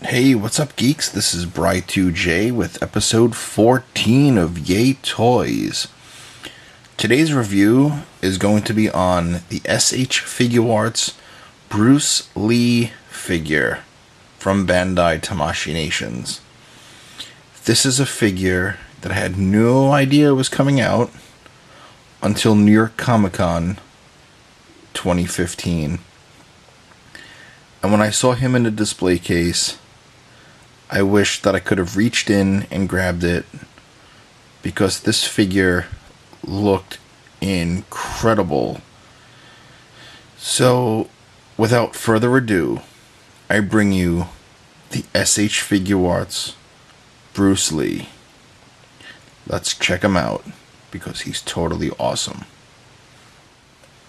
Hey, what's up, geeks? This is Bry2J with episode 14 of Yay Toys. Today's review is going to be on the S.H.Figuarts Bruce Lee figure from Bandai Tamashii Nations. This is a figure that I had no idea was coming out until New York Comic Con 2015. And when I saw him in a display case, I wish that I could have reached in and grabbed it, because this figure looked incredible. So, without further ado, I bring you the S.H.Figuarts Bruce Lee. Let's check him out, because he's totally awesome.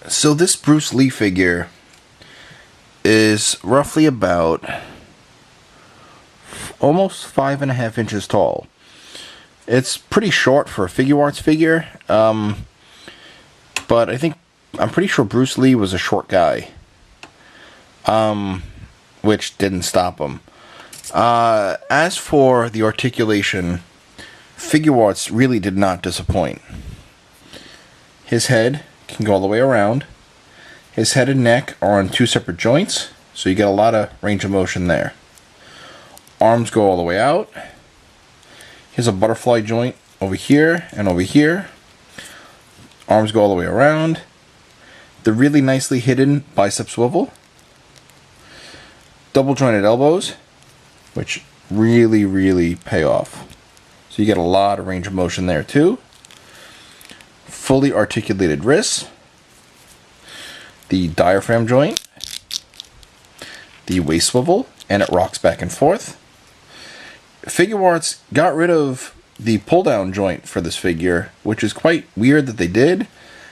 So this Bruce Lee figure is roughly about almost 5.5 inches tall. It's pretty short for a Figuarts figure, but I'm pretty sure Bruce Lee was a short guy, which didn't stop him. As for the articulation, Figuarts really did not disappoint. His head can go all the way around. His head and neck are on two separate joints, so you get a lot of range of motion there. Arms go all the way out. Here's a butterfly joint over here and over here. Arms go all the way around. The really nicely hidden bicep swivel. Double jointed elbows, which really pay off. So you get a lot of range of motion there too. Fully articulated wrists. The diaphragm joint. The waist swivel, and it rocks back and forth. Figuarts got rid of the pull-down joint for this figure, which is quite weird that they did.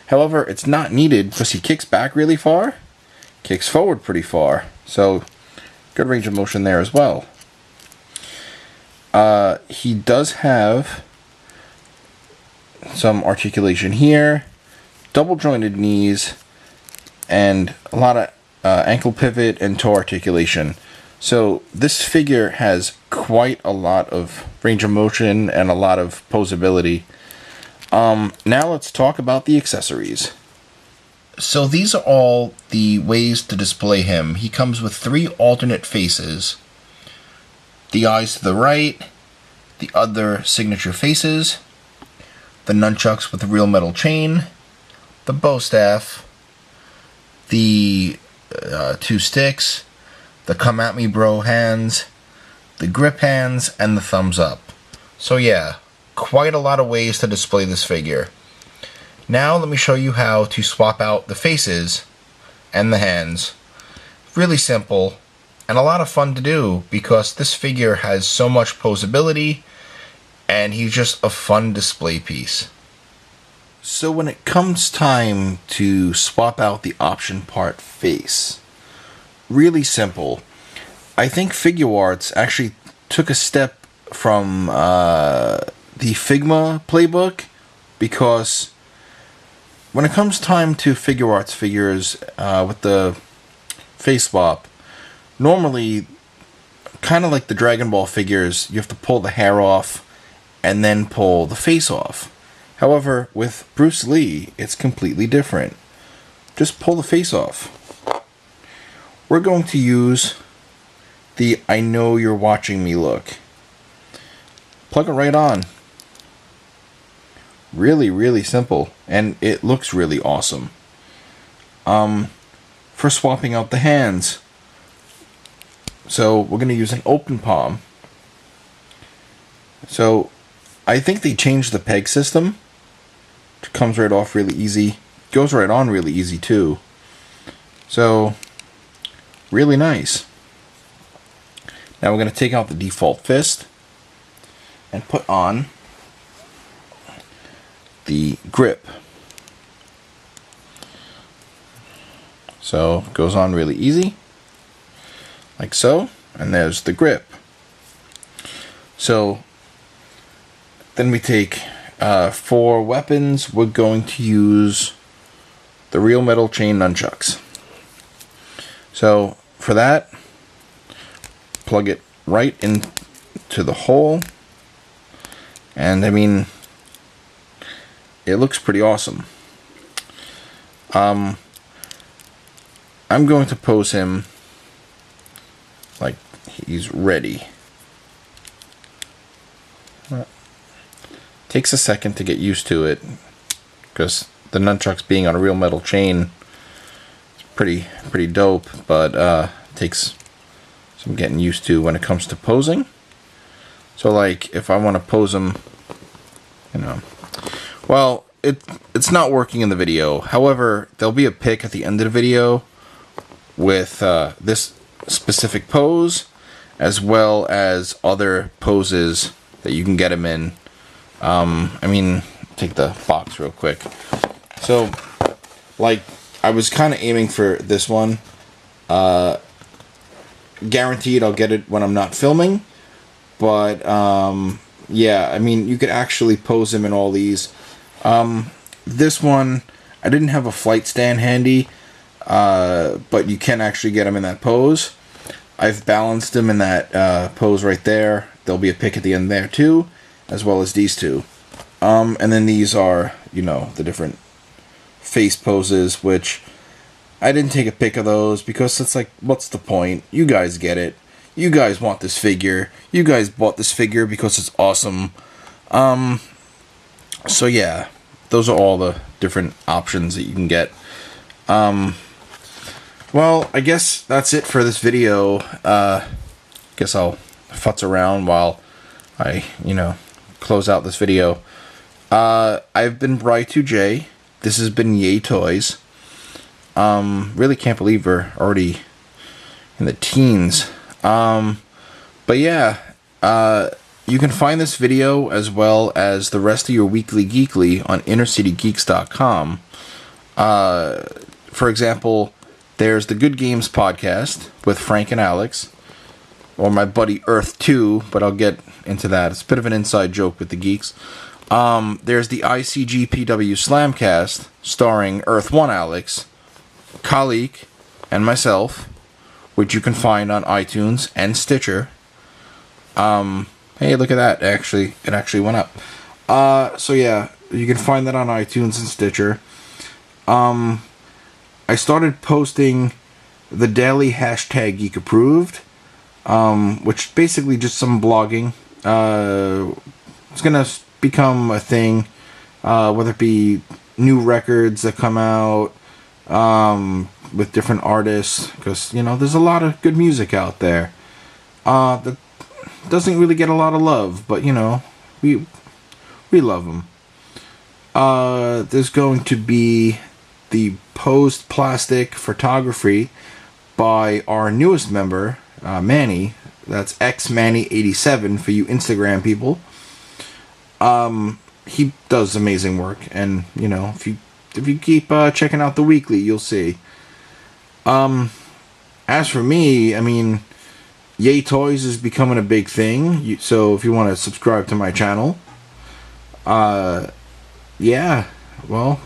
However, it's not needed because he kicks back really far, kicks forward pretty far, so good range of motion there as well. He does have some articulation here, double jointed knees, and a lot of ankle pivot and toe articulation. So this figure has quite a lot of range of motion and a lot of posability. Now let's talk about the accessories. So these are all the ways to display him. He comes with 3 alternate faces. The eyes to the right, the other signature faces, the nunchucks with the real metal chain, the bow staff, the 2 sticks, the come at me bro hands, the grip hands, and the thumbs up. So yeah, quite a lot of ways to display this figure. Now let me show you how to swap out the faces and the hands. Really simple and a lot of fun to do, because this figure has so much posability and he's just a fun display piece. So when it comes time to swap out the option part face, really simple. I think Figuarts actually took a step from the Figma playbook, because when it comes time to Figuarts figures with the face swap, normally, kind of like the Dragon Ball figures, you have to pull the hair off and then pull the face off. However, with Bruce Lee, it's completely different. Just pull the face off. We're going to use the I know you're watching me look. Plug it right on. Really simple, and it looks really awesome. For swapping out the hands, so we're going to use an open palm. So I think they changed the peg system. It comes right off really easy. Goes right on really easy too. So really nice. Now we're going to take out the default fist and put on the grip. So it goes on really easy, like so, and there's the grip. So then we take, for weapons, we're going to use the real metal chain nunchucks. So for that, plug it right into the hole. And I mean, it looks pretty awesome. I'm going to pose him like he's ready. Takes a second to get used to it, because the nunchucks being on a real metal chain is pretty dope, but takes some getting used to when it comes to posing. So like if I want to pose him, you know, well, it's not working in the video. However, there'll be a pic at the end of the video with this specific pose, as well as other poses that you can get him in. I mean, take the box real quick. So, like, I was kind of aiming for this one. Guaranteed I'll get it when I'm not filming. But, yeah, I mean, you could actually pose him in all these. This one, I didn't have a flight stand handy, but you can actually get him in that pose. I've balanced him in that pose right there. There'll be a pic at the end there, too, as well as these two. And then these are, you know, the different face poses, which I didn't take a pic of those because it's like, what's the point? You guys get it. You guys want this figure. You guys bought this figure because it's awesome. So yeah, those are all the different options that you can get. Well, I guess that's it for this video. Guess I'll futz around while I, you know, close out this video. I've been Bri2J. This has been Yay Toys. Really can't believe we're already in the teens. But yeah, you can find this video as well as the rest of your Weekly Geekly on InnerCityGeeks.com. For example, there's the Good Games podcast with Frank and Alex, or my buddy Earth 2, but I'll get into that. It's a bit of an inside joke with the geeks. There's the ICGPW Slamcast starring Earth 1 Alex, Khalik, and myself, which you can find on iTunes and Stitcher. Hey, look at that. It actually went up. So yeah, you can find that on iTunes and Stitcher. I started posting the daily hashtag Geek Approved, which basically just some blogging. It's gonna become a thing, whether it be new records that come out, with different artists, because, you know, there's a lot of good music out there that doesn't really get a lot of love, but, you know, we love them. There's going to be the posed plastic photography by our newest member, Manny. That's xmanny87 for you Instagram people. He does amazing work, and, you know, if you keep checking out the weekly, you'll see. As for me, I mean, Yay Toys is becoming a big thing, so if you want to subscribe to my channel, yeah, well,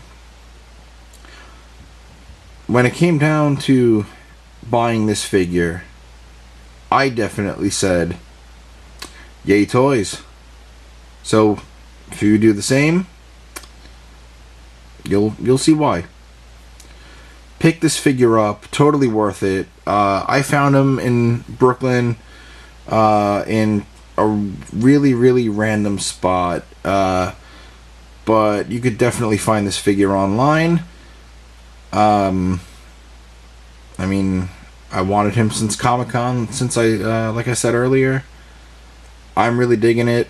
when it came down to buying this figure, I definitely said, Yay Toys. So, if you do the same, you'll see why. Pick this figure up, totally worth it. I found him in Brooklyn, in a really, really random spot, but you could definitely find this figure online. I mean, I wanted him since Comic-Con, since like I said earlier. I'm really digging it.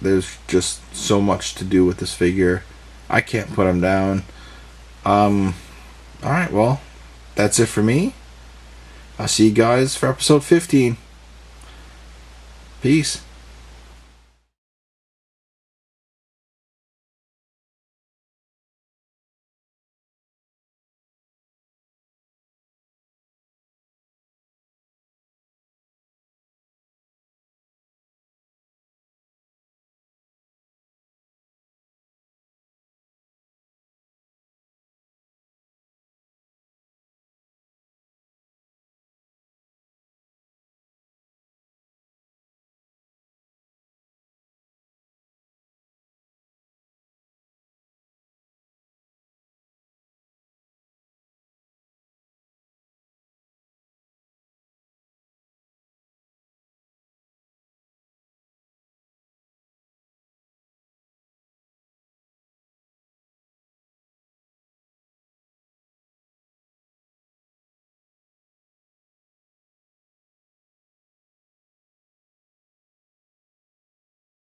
There's just so much to do with this figure. I can't put him down. Alright, well, that's it for me. I'll see you guys for episode 15. Peace.